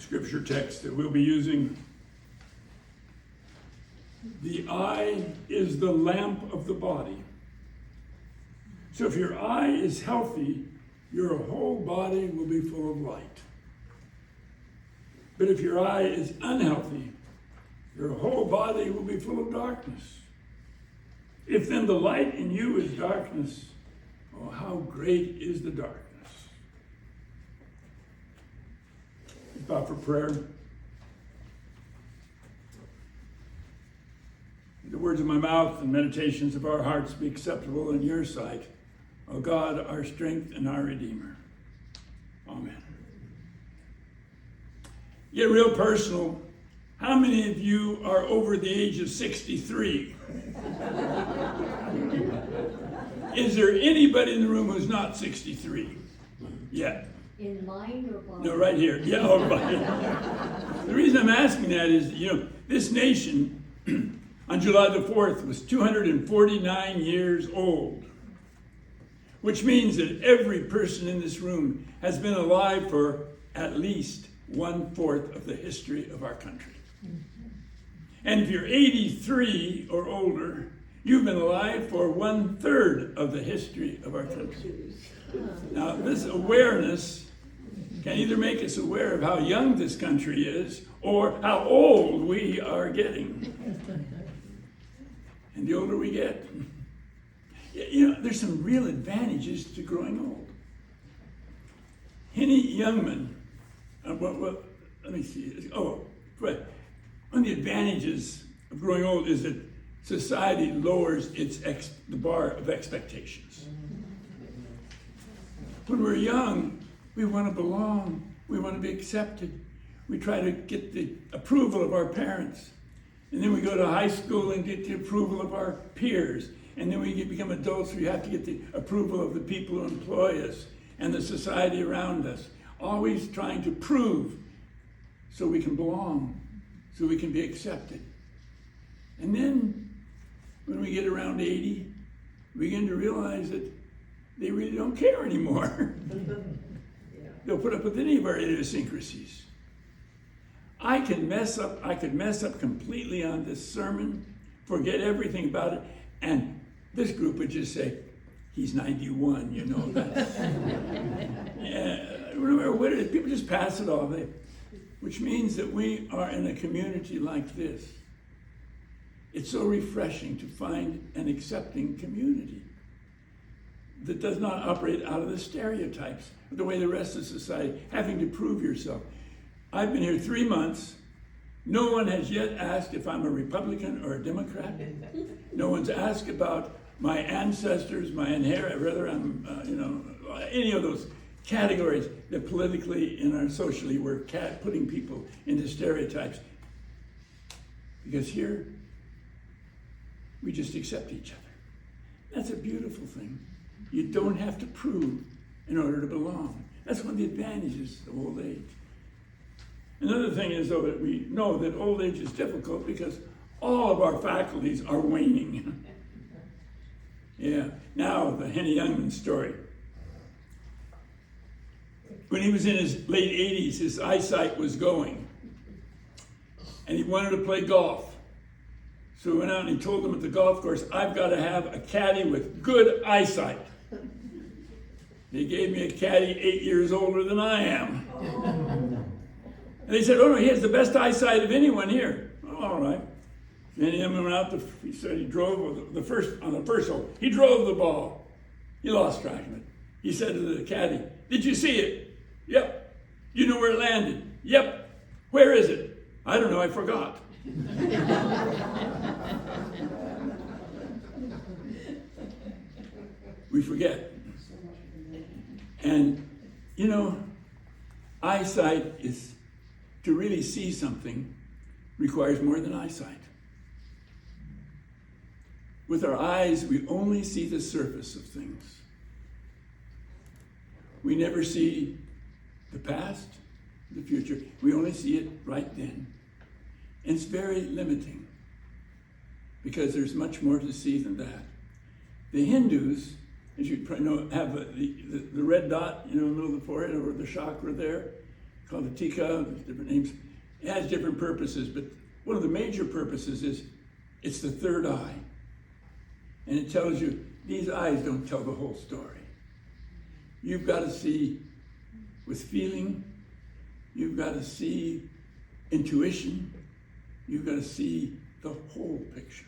scripture text that we'll be using. The eye is the lamp of the body. So if your eye is healthy, your whole body will be full of light. But if your eye is unhealthy, your whole body will be full of darkness. If then the light in you is darkness, oh, how great is the darkness. Let's bow for prayer. The words of my mouth and meditations of our hearts be acceptable in your sight, O God, our strength and our Redeemer. Amen. Get real personal. How many of you are over the age of 63? Is there anybody in the room who's not 63 yet? In mind or body? No, right here. Yeah, all right. The reason I'm asking that is, this nation on July the 4th was 249 years old, which means that every person in this room has been alive for at least 1/4 of the history of our country. And if you're 83 or older, you've been alive for 1/3 of the history of our country. Now, this awareness can either make us aware of how young this country is or how old we are getting. And the older we get, there's some real advantages to growing old. Henny Youngman, let me see. Right. One of the advantages of growing old is that society lowers the bar of expectations. When we're young, we want to belong. We want to be accepted. We try to get the approval of our parents. And then we go to high school and get the approval of our peers. And then we become adults, we have to get the approval of the people who employ us and the society around us. Always trying to prove so we can belong, so we can be accepted. And then when we get around 80, we begin to realize that they really don't care anymore. They'll put up with any of our idiosyncrasies. I could mess up completely on this sermon, forget everything about it, and this group would just say, he's 91, that's. Remember, what it is? People just pass it off, which means that we are in a community like this. It's so refreshing to find an accepting community that does not operate out of the stereotypes, the way the rest of society, having to prove yourself. I've been here 3 months. No one has yet asked if I'm a Republican or a Democrat. No one's asked about my ancestors, whether I'm, any of those categories that politically and socially we're putting people into stereotypes. Because here, we just accept each other. That's a beautiful thing. You don't have to prove in order to belong. That's one of the advantages of old age. Another thing is, though, that we know that old age is difficult because all of our faculties are waning. Yeah. Now, the Henny Youngman story. When he was in his late 80s, his eyesight was going. And he wanted to play golf. So he went out and he told them at the golf course, I've got to have a caddy with good eyesight. They gave me a caddy 8 years older than I am. And they said, oh no, he has the best eyesight of anyone here. Oh, all right. And he went out, he said he drove on the first hole. He drove the ball. He lost track of it. He said to the caddy, did you see it? Yep. You know where it landed? Yep. Where is it? I don't know, I forgot. We forget. And, eyesight is, to really see something, requires more than eyesight. With our eyes, we only see the surface of things. We never see the past, the future. We only see it right then. And it's very limiting because there's much more to see than that. The Hindus, as you probably know, have the red dot, in the middle of the forehead or the chakra there. called the tika, there's different names. It has different purposes, but one of the major purposes is it's the third eye. And it tells you, these eyes don't tell the whole story. You've got to see with feeling, you've got to see intuition, you've got to see the whole picture.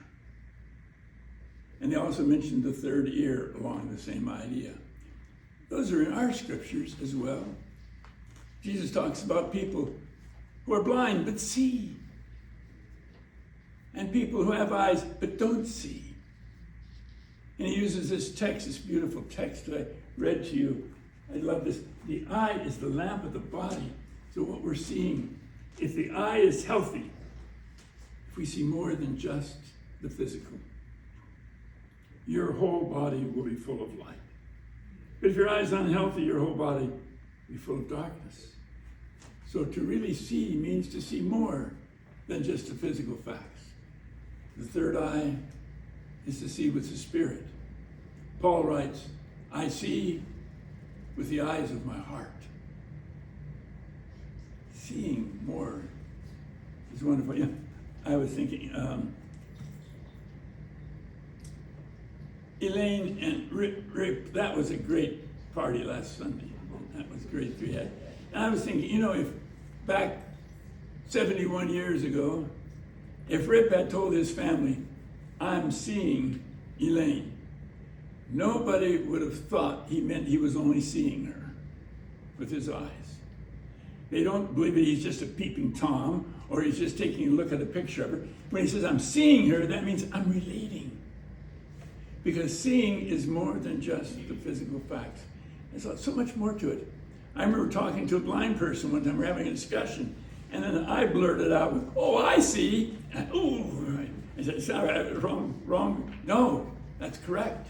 And they also mentioned the third ear along the same idea. Those are in our scriptures as well. Jesus talks about people who are blind but see, and people who have eyes but don't see. And he uses this text, this beautiful text that I read to you. I love this. The eye is the lamp of the body. So what we're seeing, if the eye is healthy, if we see more than just the physical, your whole body will be full of light. But if your eye is unhealthy, your whole body will be full of darkness. So to really see means to see more than just the physical facts. The third eye is to see with the spirit. Paul writes, I see with the eyes of my heart. Seeing more is wonderful. Yeah, I was thinking, Elaine and Rip, that was a great party last Sunday. That was great we had. And I was thinking, if back 71 years ago, if Rip had told his family, I'm seeing Elaine, nobody would have thought he meant he was only seeing her with his eyes. They don't believe that he's just a peeping Tom or he's just taking a look at a picture of her. When he says, I'm seeing her, that means I'm relating. Because seeing is more than just the physical facts. There's so much more to it. I remember talking to a blind person one time, we were having a discussion, and then I blurted out with, oh, I see. And I said, sorry, I was wrong. No, that's correct.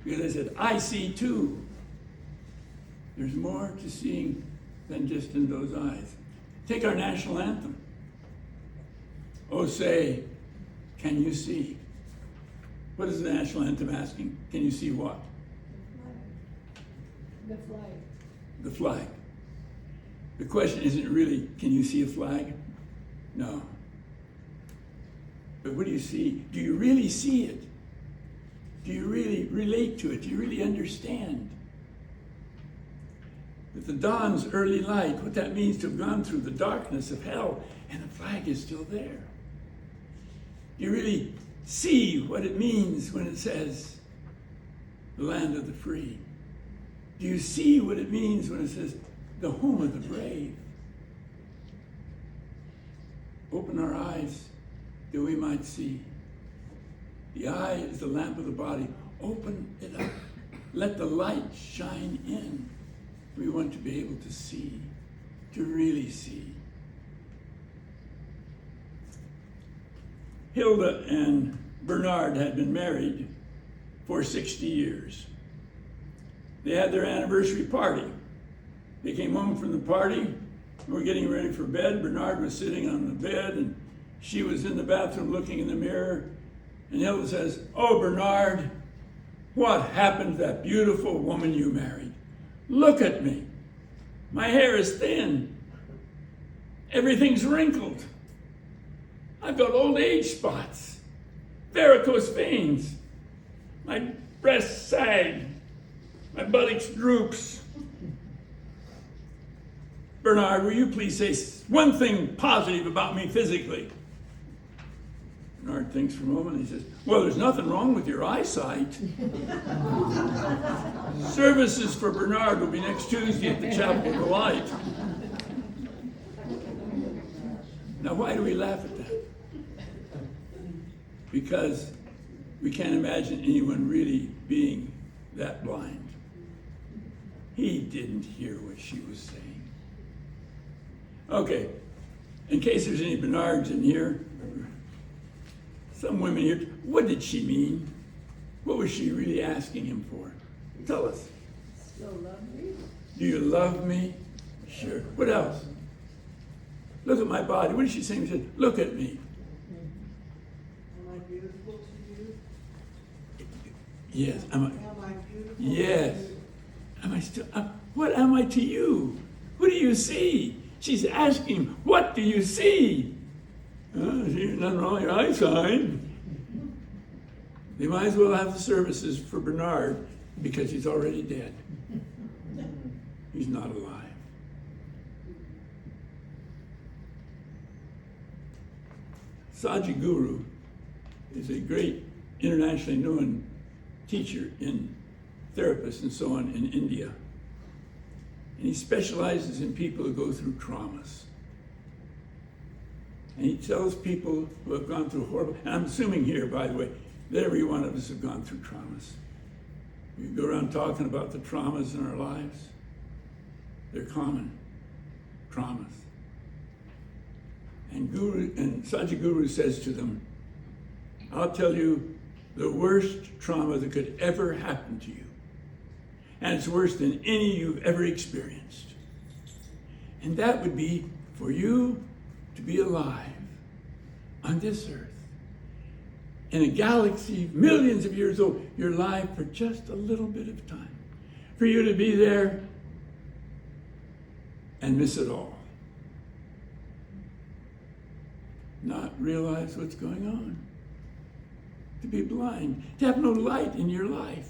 Because I said, I see too. There's more to seeing than just in those eyes. Take our national anthem. Oh, say, can you see? What is the national anthem asking? Can you see what? The flag. The flag. The question isn't really, can you see a flag? No. But what do you see? Do you really see it? Do you really relate to it? Do you really understand? That the dawn's early light, what that means to have gone through the darkness of hell, and the flag is still there. Do you really see what it means when it says, the land of the free? Do you see what it means when it says, the home of the brave? Open our eyes that we might see. The eye is the lamp of the body. Open it up. Let the light shine in. We want to be able to see, to really see. Hilda and Bernard had been married for 60 years. They had their anniversary party. They came home from the party and were getting ready for bed. Bernard was sitting on the bed and she was in the bathroom looking in the mirror. And Hilda says, oh, Bernard, what happened to that beautiful woman you married? Look at me. My hair is thin. Everything's wrinkled. I've got old age spots, varicose veins. My breasts sag. My buttocks droops. Bernard, will you please say one thing positive about me physically? Bernard thinks for a moment and he says, well, there's nothing wrong with your eyesight. Services for Bernard will be next Tuesday at the Chapel of the Light. Now, why do we laugh at that? Because we can't imagine anyone really being that blind. He didn't hear what she was saying. Okay, in case there's any Bernards in here, some women here, what did she mean? What was she really asking him for? Tell us. Still love me? Do you love me? Sure. What else? Look at my body. What did she say? She said, look at me. Am I beautiful to you? Yes. Am I beautiful? Yes. Am I still? What am I to you? What do you see? She's asking him, what do you see? There's nothing wrong with your eyesight. They might as well have the services for Bernard because he's already dead. He's not alive. Sadhguru is a great internationally known teacher and therapist and so on in India. And he specializes in people who go through traumas. And he tells people who have gone through horrible, and I'm assuming here, by the way, that every one of us have gone through traumas. We go around talking about the traumas in our lives. They're common traumas. And Sadhguru says to them, I'll tell you the worst trauma that could ever happen to you. And it's worse than any you've ever experienced. And that would be for you to be alive on this earth. In a galaxy millions of years old, you're alive for just a little bit of time. For you to be there and miss it all. Not realize what's going on. To be blind. To have no light in your life.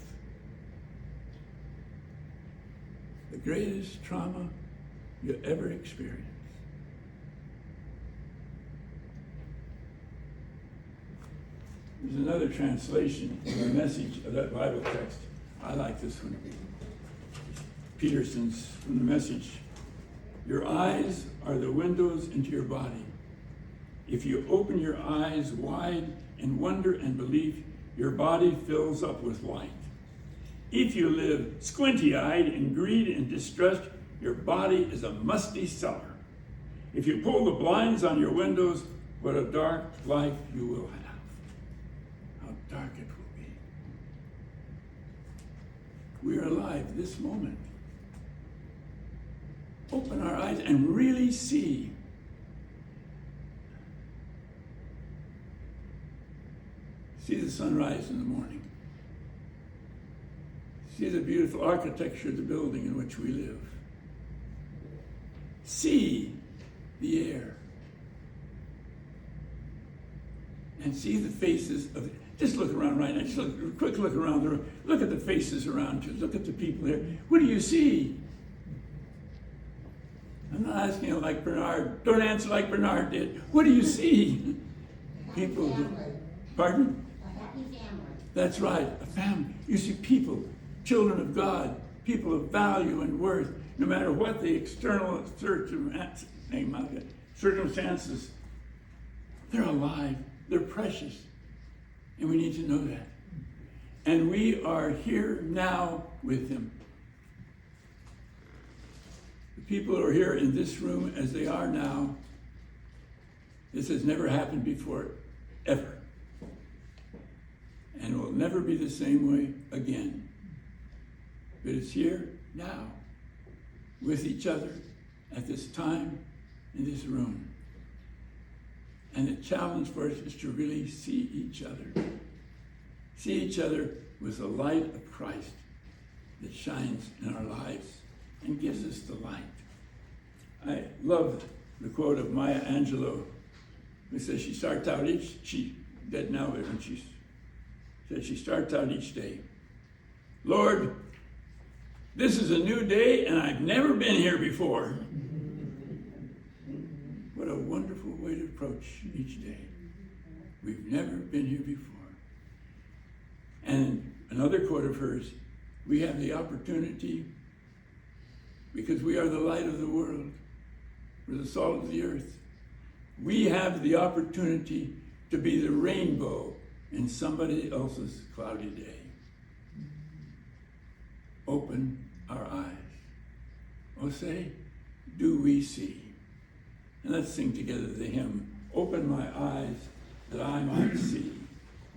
The greatest trauma you ever experienced. There's another translation of the message of that Bible text. I like this one. Peterson's from the Message. Your eyes are the windows into your body. If you open your eyes wide in wonder and belief, your body fills up with light. If you live squinty-eyed in greed and distrust, your body is a musty cellar. If you pull the blinds on your windows, what a dark life you will have. How dark it will be. We are alive this moment. Open our eyes and really see. See the sunrise in the morning. See the beautiful architecture of the building in which we live. See the air. And see the faces of, just look around right now, just look, quick look around the room. Look at the faces around you. Look at the people here. What do you see? I'm not asking you like Bernard. Don't answer like Bernard did. What do you see? People who, pardon? A happy family. That's right, a family. You see people, children of God, people of value and worth, no matter what the external circumstances, they're alive, they're precious, and we need to know that. And we are here now with Him. The people who are here in this room as they are now, this has never happened before, ever. And it will never be the same way again. But it's here now, with each other, at this time, in this room. And the challenge for us is to really see each other. See each other with the light of Christ that shines in our lives and gives us the light. I love the quote of Maya Angelou, who says she starts out she's dead now, but when she said she starts out each day, Lord, this is a new day and I've never been here before. What a wonderful way to approach each day. We've never been here before. And another quote of hers, we have the opportunity, because we are the light of the world, we're the salt of the earth. We have the opportunity to be the rainbow in somebody else's cloudy day. Open our eyes. Oh, say, do we see? And let's sing together the hymn, Open My Eyes That I Might See.